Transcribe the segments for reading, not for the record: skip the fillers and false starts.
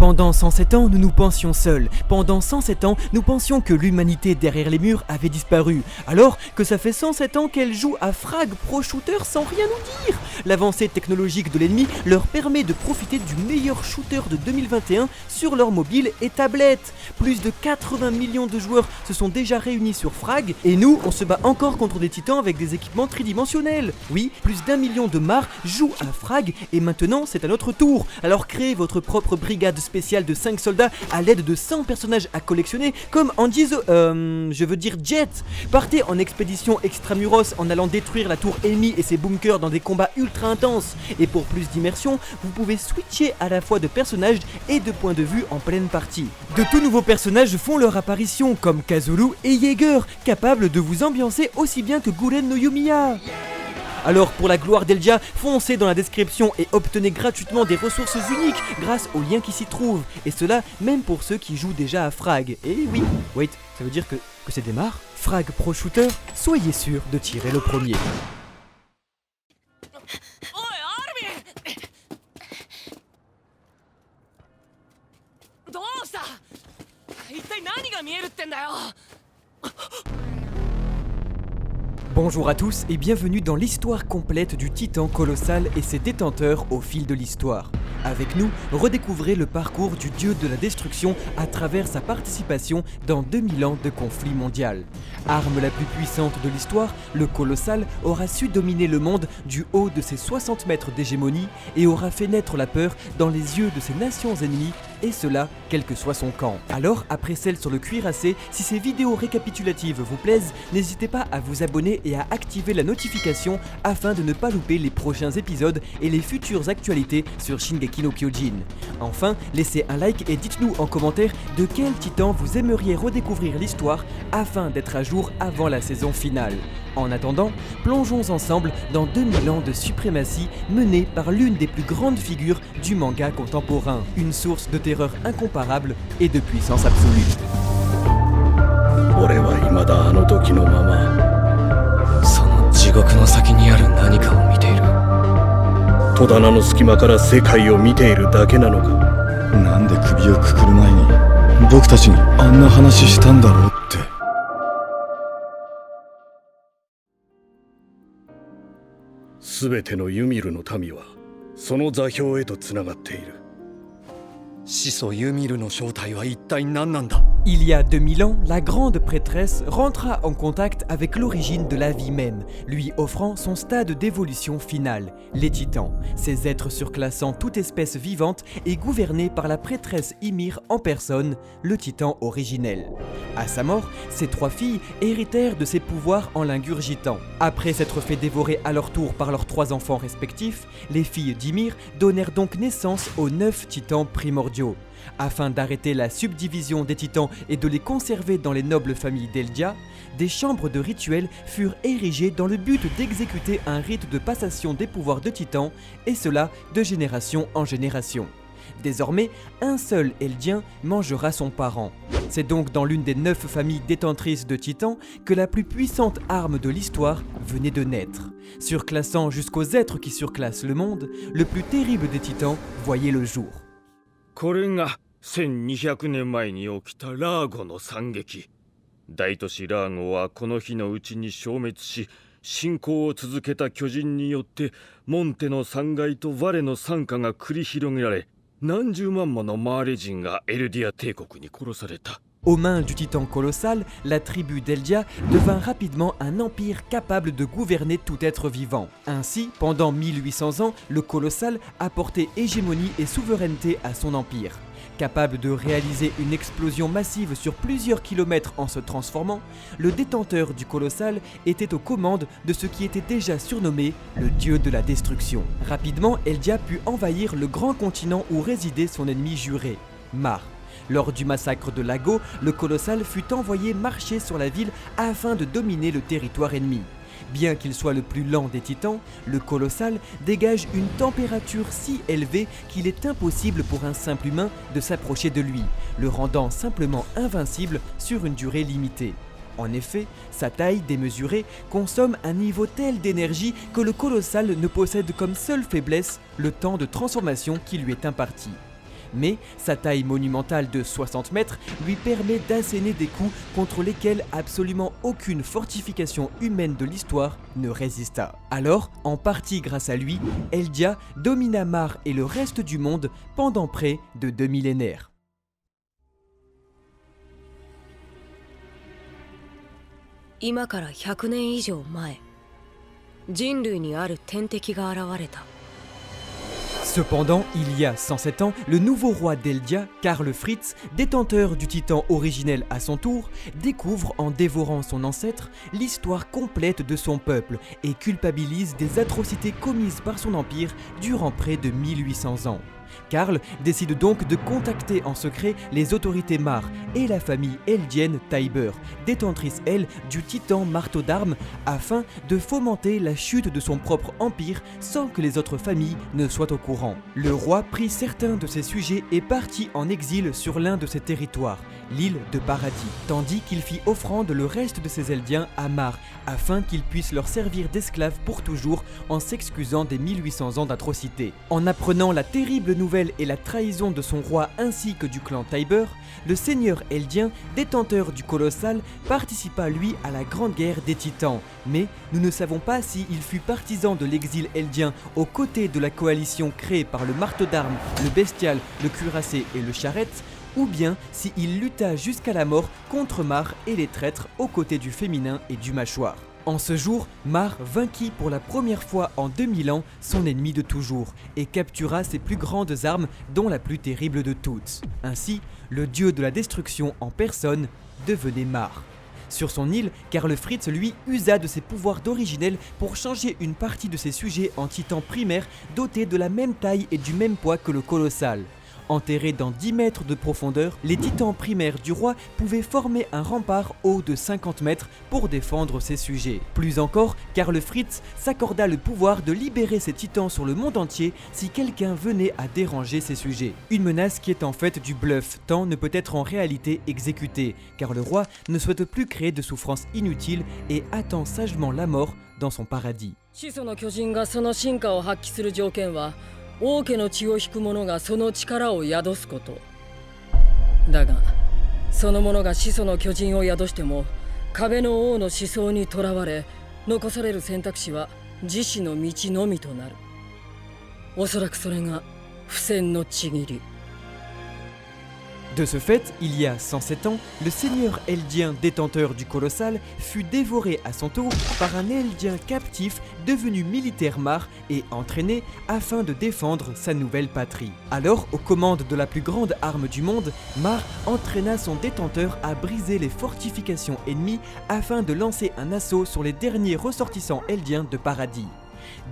Pendant 107 ans, nous nous pensions seuls. Pendant 107 ans, nous pensions que l'humanité derrière les murs avait disparu. Alors que ça fait 107 ans qu'elle joue à Frag Pro Shooter sans rien nous dire. L'avancée technologique de l'ennemi leur permet de profiter du meilleur shooter de 2021 sur leur mobile et tablette. Plus de 80 millions de joueurs se sont déjà réunis sur Frag et nous, on se bat encore contre des titans avec des équipements tridimensionnels. Oui, plus d'1 million de mars jouent à Frag et maintenant c'est à notre tour. Alors créez votre propre brigade spéciale de 5 soldats à l'aide de 100 personnages à collectionner comme Andy Jet. Partez en expédition extramuros en allant détruire la tour ennemie et ses bunkers dans des combats ultra intenses. Et pour plus d'immersion, vous pouvez switcher à la fois de personnages et de points de vue en pleine partie. De tout nouveaux personnages font leur apparition comme Kazulu et Jaeger, capables de vous ambiancer aussi bien que Guren no Yumiya. Alors pour la gloire d'Eldia, foncez dans la description et obtenez gratuitement des ressources uniques grâce aux liens qui s'y trouvent. Et cela même pour ceux qui jouent déjà à Frag. Et oui, wait, ça veut dire que c'est démarre. Frag Pro Shooter, soyez sûr de tirer le premier. Bonjour à tous et bienvenue dans l'histoire complète du titan colossal et ses détenteurs au fil de l'histoire. Avec nous, redécouvrez le parcours du dieu de la destruction à travers sa participation dans 2000 ans de conflit mondial. Arme la plus puissante de l'histoire, le colossal aura su dominer le monde du haut de ses 60 mètres d'hégémonie et aura fait naître la peur dans les yeux de ses nations ennemies, et cela quel que soit son camp. Alors, après celle sur le cuirassé, si ces vidéos récapitulatives vous plaisent, n'hésitez pas à vous abonner et à activer la notification afin de ne pas louper les prochains épisodes et les futures actualités sur Shingeki no Kyojin. Enfin, laissez un like et dites-nous en commentaire de quel titan vous aimeriez redécouvrir l'histoire afin d'être à jour avant la saison finale. En attendant, plongeons ensemble dans 2000 ans de suprématie menée par l'une des plus grandes figures du manga contemporain, une source de terreur incomparable et de puissance absolue. 俺は未だあの時のままその地獄の先にある何かを見ている戸棚の隙間から世界を見ているだけなのかなんで首をくくる前に僕たちにあんな話したんだろうって全てのユミルの民はその座標へとつながっている始祖ユミルの正体は一体何なんだ Il y a 2000 ans, la grande prêtresse rentra en contact avec l'origine de la vie même, lui offrant son stade d'évolution final, les titans, ces êtres surclassant toute espèce vivante et gouvernés par la prêtresse Ymir en personne, le titan originel. À sa mort, ses 3 filles héritèrent de ses pouvoirs en l'ingurgitant. Après s'être fait dévorer à leur tour par leurs 3 enfants respectifs, les filles d'Ymir donnèrent donc naissance aux 9 titans primordiaux. Afin d'arrêter la subdivision des titans et de les conserver dans les nobles familles d'Eldia, des chambres de rituel furent érigées dans le but d'exécuter un rite de passation des pouvoirs de titans, et cela de génération en génération. Désormais, un seul Eldien mangera son parent. C'est donc dans l'une des 9 familles détentrices de titans que la plus puissante arme de l'histoire venait de naître. Surclassant jusqu'aux êtres qui surclassent le monde, le plus terrible des titans voyait le jour. これが1200年前に起きたラーゴの惨劇。大都市ラーゴはこの日のうちに消滅し、侵攻を続けた巨人によってモンテの3階とヴァレの惨禍が繰り広げられ、何十万ものマーレ人がエルディア帝国に殺された。 Aux mains du titan colossal, la tribu d'Eldia devint rapidement un empire capable de gouverner tout être vivant. Ainsi, pendant 1800 ans, le colossal apportait hégémonie et souveraineté à son empire. Capable de réaliser une explosion massive sur plusieurs kilomètres en se transformant, le détenteur du colossal était aux commandes de ce qui était déjà surnommé le dieu de la destruction. Rapidement, Eldia put envahir le grand continent où résidait son ennemi juré, Mar. Lors du massacre de Lago, le colossal fut envoyé marcher sur la ville afin de dominer le territoire ennemi. Bien qu'il soit le plus lent des titans, le colossal dégage une température si élevée qu'il est impossible pour un simple humain de s'approcher de lui, le rendant simplement invincible sur une durée limitée. En effet, sa taille démesurée consomme un niveau tel d'énergie que le colossal ne possède comme seule faiblesse le temps de transformation qui lui est imparti. Mais sa taille monumentale de 60 mètres lui permet d'asséner des coups contre lesquels absolument aucune fortification humaine de l'histoire ne résista. Alors, en partie grâce à lui, Eldia domina Mar et le reste du monde pendant près de 2 millénaires. Cependant, il y a 107 ans, le nouveau roi d'Eldia, Karl Fritz, détenteur du titan originel à son tour, découvre en dévorant son ancêtre l'histoire complète de son peuple et culpabilise des atrocités commises par son empire durant près de 1800 ans. Karl décide donc de contacter en secret les autorités Mar et la famille eldienne Tybur, détentrice elle du titan marteau d'armes, afin de fomenter la chute de son propre empire sans que les autres familles ne soient au courant. Le roi prit certains de ses sujets et partit en exil sur l'un de ses territoires, l'île de Paradis, tandis qu'il fit offrande le reste de ses Eldiens à Mar, afin qu'ils puissent leur servir d'esclaves pour toujours en s'excusant des 1800 ans d'atrocités. En apprenant la terrible nouvelle et la trahison de son roi ainsi que du clan Tybur, le seigneur eldien, détenteur du colossal, participa lui à la grande guerre des titans. Mais nous ne savons pas s'il fut partisan de l'exil eldien aux côtés de la coalition créée par le marteau d'armes, le bestial, le cuirassé et le charrette, ou bien s'il lutta jusqu'à la mort contre Mar et les traîtres aux côtés du féminin et du mâchoire. En ce jour, Mar vainquit pour la première fois en 2000 ans son ennemi de toujours et captura ses plus grandes armes, dont la plus terrible de toutes. Ainsi, le dieu de la destruction en personne devenait Mar. Sur son île, Karl Fritz lui usa de ses pouvoirs d'originel pour changer une partie de ses sujets en titans primaires dotés de la même taille et du même poids que le colossal. Enterrés dans 10 mètres de profondeur, les titans primaires du roi pouvaient former un rempart haut de 50 mètres pour défendre ses sujets. Plus encore, Karl Fritz s'accorda le pouvoir de libérer ses titans sur le monde entier si quelqu'un venait à déranger ses sujets. Une menace qui est en fait du bluff, tant ne peut être en réalité exécutée, car le roi ne souhaite plus créer de souffrances inutiles et attend sagement la mort dans son paradis. 王家の血を引く者がその力を宿すこと。だが、その者が始祖の巨人を宿しても、壁の王の思想にとらわれ、残される選択肢は自死の道のみとなる。おそらくそれが不戦の契り。 De ce fait, il y a 107 ans, le seigneur eldien détenteur du colossal fut dévoré à son tour par un eldien captif devenu militaire Mar et entraîné afin de défendre sa nouvelle patrie. Alors, aux commandes de la plus grande arme du monde, Mar entraîna son détenteur à briser les fortifications ennemies afin de lancer un assaut sur les derniers ressortissants eldiens de Paradis.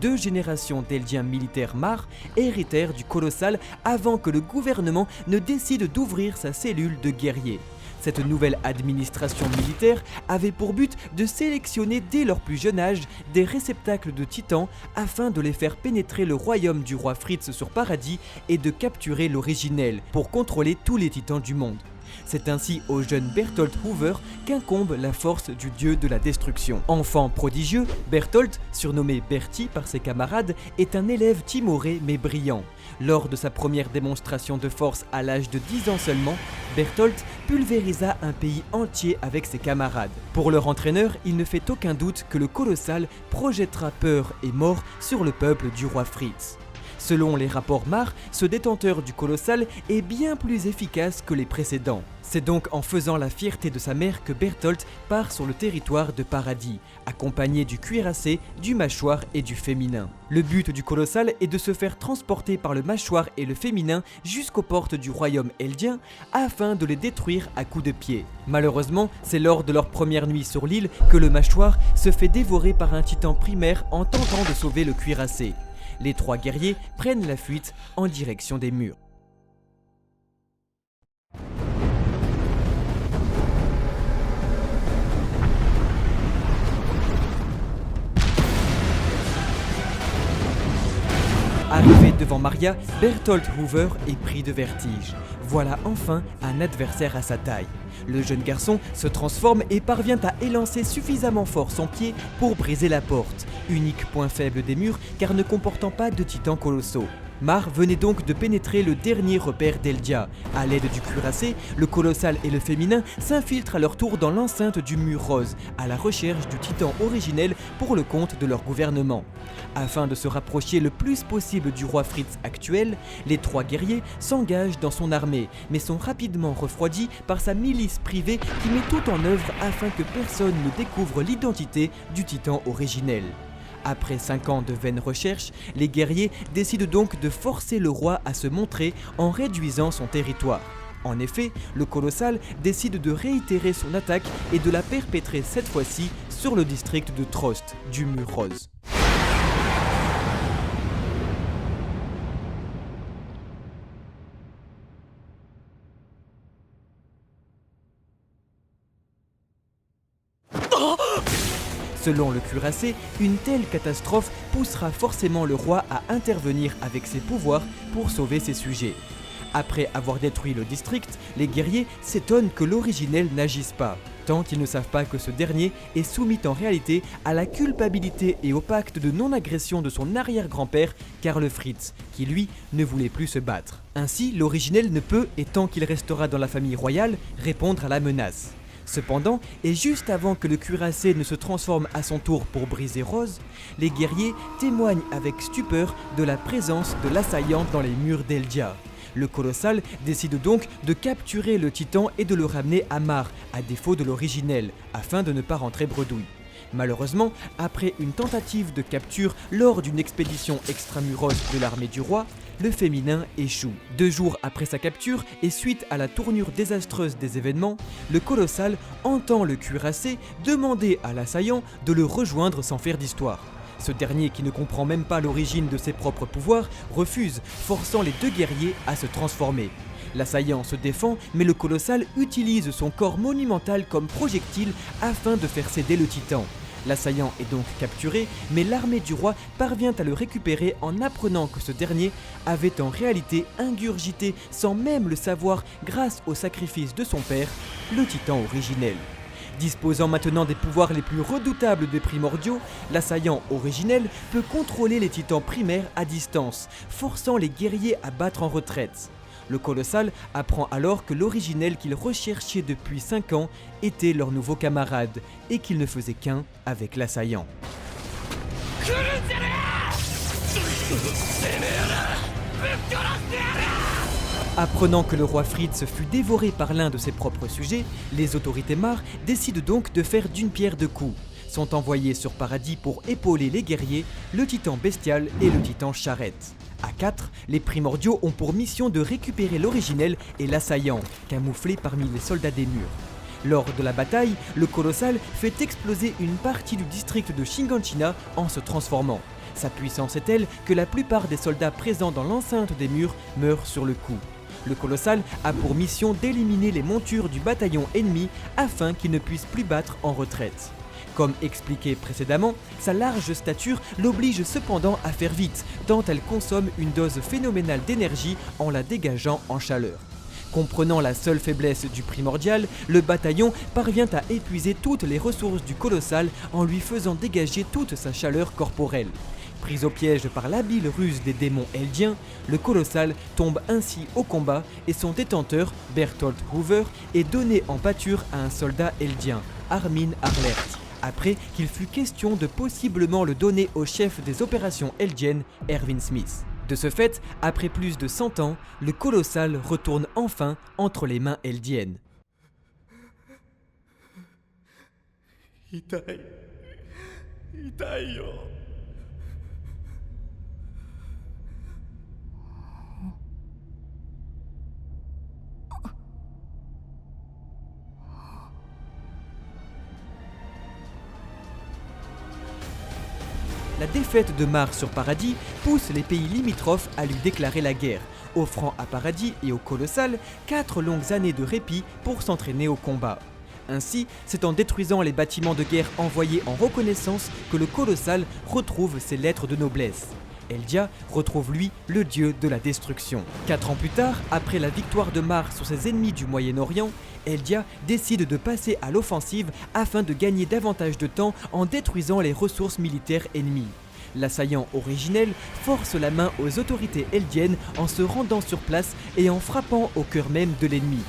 2 générations d'Eldiens militaires Mar héritèrent du colossal avant que le gouvernement ne décide d'ouvrir sa cellule de guerriers. Cette nouvelle administration militaire avait pour but de sélectionner dès leur plus jeune âge des réceptacles de titans afin de les faire pénétrer le royaume du roi Fritz sur Paradis et de capturer l'originel pour contrôler tous les titans du monde. C'est ainsi au jeune Berthold Hoover qu'incombe la force du dieu de la destruction. Enfant prodigieux, Berthold, surnommé Bertie par ses camarades, est un élève timoré mais brillant. Lors de sa première démonstration de force à l'âge de 10 ans seulement, Berthold pulvérisa un pays entier avec ses camarades. Pour leur entraîneur, il ne fait aucun doute que le colossal projettera peur et mort sur le peuple du roi Fritz. Selon les rapports Mar, ce détenteur du colossal est bien plus efficace que les précédents. C'est donc en faisant la fierté de sa mère que Berthold part sur le territoire de Paradis, accompagné du cuirassé, du mâchoire et du féminin. Le but du colossal est de se faire transporter par le mâchoire et le féminin jusqu'aux portes du royaume eldien afin de les détruire à coups de pied. Malheureusement, c'est lors de leur première nuit sur l'île que le mâchoire se fait dévorer par un titan primaire en tentant de sauver le cuirassé. Les 3 guerriers prennent la fuite en direction des murs. Arrivé devant Maria, Berthold Hoover est pris de vertige. Voilà enfin un adversaire à sa taille. Le jeune garçon se transforme et parvient à élancer suffisamment fort son pied pour briser la porte, unique point faible des murs car ne comportant pas de titans colossaux. Mar venait donc de pénétrer le dernier repère d'Eldia. À l'aide du cuirassé, le colossal et le féminin s'infiltrent à leur tour dans l'enceinte du mur rose, à la recherche du titan originel pour le compte de leur gouvernement. Afin de se rapprocher le plus possible du roi Fritz actuel, les 3 guerriers s'engagent dans son armée, mais sont rapidement refroidis par sa milice privée qui met tout en œuvre afin que personne ne découvre l'identité du titan originel. Après 5 ans de vaines recherches, les guerriers décident donc de forcer le roi à se montrer en réduisant son territoire. En effet, le colossal décide de réitérer son attaque et de la perpétrer cette fois-ci sur le district de Trost, du mur rose. Selon le cuirassé, une telle catastrophe poussera forcément le roi à intervenir avec ses pouvoirs pour sauver ses sujets. Après avoir détruit le district, les guerriers s'étonnent que l'originel n'agisse pas, tant qu'ils ne savent pas que ce dernier est soumis en réalité à la culpabilité et au pacte de non-agression de son arrière-grand-père, Karl Fritz, qui lui ne voulait plus se battre. Ainsi, l'originel ne peut, et tant qu'il restera dans la famille royale, répondre à la menace. Cependant, et juste avant que le cuirassé ne se transforme à son tour pour briser Rose, les guerriers témoignent avec stupeur de la présence de l'assaillant dans les murs d'Eldia. Le colossal décide donc de capturer le titan et de le ramener à Mar, à défaut de l'originel, afin de ne pas rentrer bredouille. Malheureusement, après une tentative de capture lors d'une expédition extramuros de l'armée du roi, le féminin échoue. 2 jours après sa capture et suite à la tournure désastreuse des événements, le colossal entend le cuirassé demander à l'assaillant de le rejoindre sans faire d'histoire. Ce dernier, qui ne comprend même pas l'origine de ses propres pouvoirs, refuse, forçant les 2 guerriers à se transformer. L'assaillant se défend, mais le colossal utilise son corps monumental comme projectile afin de faire céder le titan. L'assaillant est donc capturé, mais l'armée du roi parvient à le récupérer en apprenant que ce dernier avait en réalité ingurgité, sans même le savoir grâce au sacrifice de son père, le titan originel. Disposant maintenant des pouvoirs les plus redoutables des primordiaux, l'assaillant originel peut contrôler les titans primaires à distance, forçant les guerriers à battre en retraite. Le colossal apprend alors que l'originel qu'il recherchait depuis 5 ans était leur nouveau camarade et qu'il ne faisait qu'un avec l'assaillant. Apprenant que le roi Fritz fut dévoré par l'un de ses propres sujets, les autorités Mar décident donc de faire d'une pierre 2 coups. Sont envoyés sur Paradis pour épauler les guerriers, le titan bestial et le titan charrette. À 4, les primordiaux ont pour mission de récupérer l'originel et l'assaillant, camouflés parmi les soldats des murs. Lors de la bataille, le colossal fait exploser une partie du district de Shiganshina en se transformant. Sa puissance est telle que la plupart des soldats présents dans l'enceinte des murs meurent sur le coup. Le colossal a pour mission d'éliminer les montures du bataillon ennemi afin qu'il ne puisse plus battre en retraite. Comme expliqué précédemment, sa large stature l'oblige cependant à faire vite, tant elle consomme une dose phénoménale d'énergie en la dégageant en chaleur. Comprenant la seule faiblesse du primordial, le bataillon parvient à épuiser toutes les ressources du colossal en lui faisant dégager toute sa chaleur corporelle. Pris au piège par l'habile ruse des démons eldiens, le colossal tombe ainsi au combat et son détenteur, Berthold Hoover, est donné en pâture à un soldat eldien, Armin Arlert, après qu'il fut question de possiblement le donner au chef des opérations eldiennes, Erwin Smith. De ce fait, après plus de 100 ans, le colossal retourne enfin entre les mains eldiennes. La défaite de Mar sur Paradis pousse les pays limitrophes à lui déclarer la guerre, offrant à Paradis et au colossal 4 longues années de répit pour s'entraîner au combat. Ainsi, c'est en détruisant les bâtiments de guerre envoyés en reconnaissance que le colossal retrouve ses lettres de noblesse. Eldia retrouve lui le dieu de la destruction. 4 ans plus tard, après la victoire de Mar sur ses ennemis du Moyen-Orient, Eldia décide de passer à l'offensive afin de gagner davantage de temps en détruisant les ressources militaires ennemies. L'assaillant originel force la main aux autorités eldiennes en se rendant sur place et en frappant au cœur même de l'ennemi.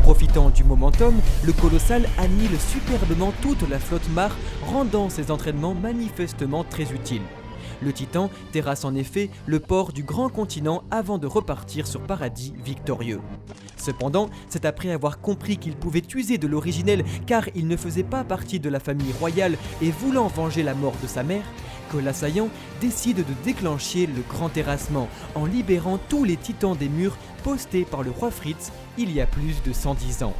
Profitant du momentum, le colossal annihile superbement toute la flotte Mar, rendant ses entraînements manifestement très utiles. Le titan terrasse en effet le port du grand continent avant de repartir sur Paradis victorieux. Cependant, c'est après avoir compris qu'il pouvait user de l'originel car il ne faisait pas partie de la famille royale et voulant venger la mort de sa mère, que l'assaillant décide de déclencher le grand terrassement en libérant tous les titans des murs postés par le roi Fritz il y a plus de 110 ans.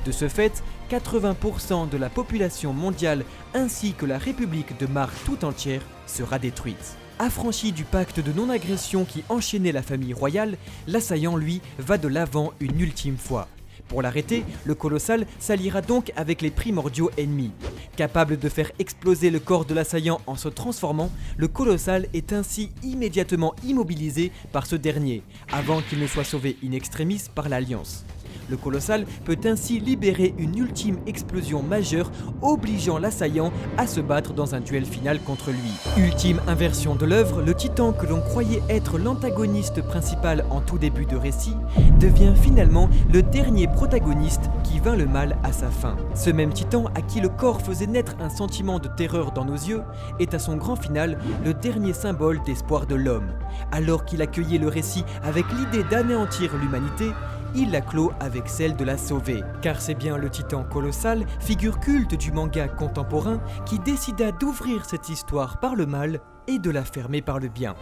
De ce fait, 80% de la population mondiale ainsi que la République de Mar tout entière sera détruite. Affranchi du pacte de non-agression qui enchaînait la famille royale, l'assaillant lui va de l'avant une ultime fois. Pour l'arrêter, le colossal s'alliera donc avec les primordiaux ennemis. Capable de faire exploser le corps de l'assaillant en se transformant, le colossal est ainsi immédiatement immobilisé par ce dernier, avant qu'il ne soit sauvé in extremis par l'Alliance. Le colossal peut ainsi libérer une ultime explosion majeure, obligeant l'assaillant à se battre dans un duel final contre lui. Ultime inversion de l'œuvre, le titan que l'on croyait être l'antagoniste principal en tout début de récit, devient finalement le dernier protagoniste qui vint le mal à sa fin. Ce même titan à qui le corps faisait naître un sentiment de terreur dans nos yeux, est à son grand final le dernier symbole d'espoir de l'homme. Alors qu'il accueillait le récit avec l'idée d'anéantir l'humanité, il la clôt avec celle de la sauver, car c'est bien le titan colossal, figure culte du manga contemporain, qui décida d'ouvrir cette histoire par le mal et de la fermer par le bien.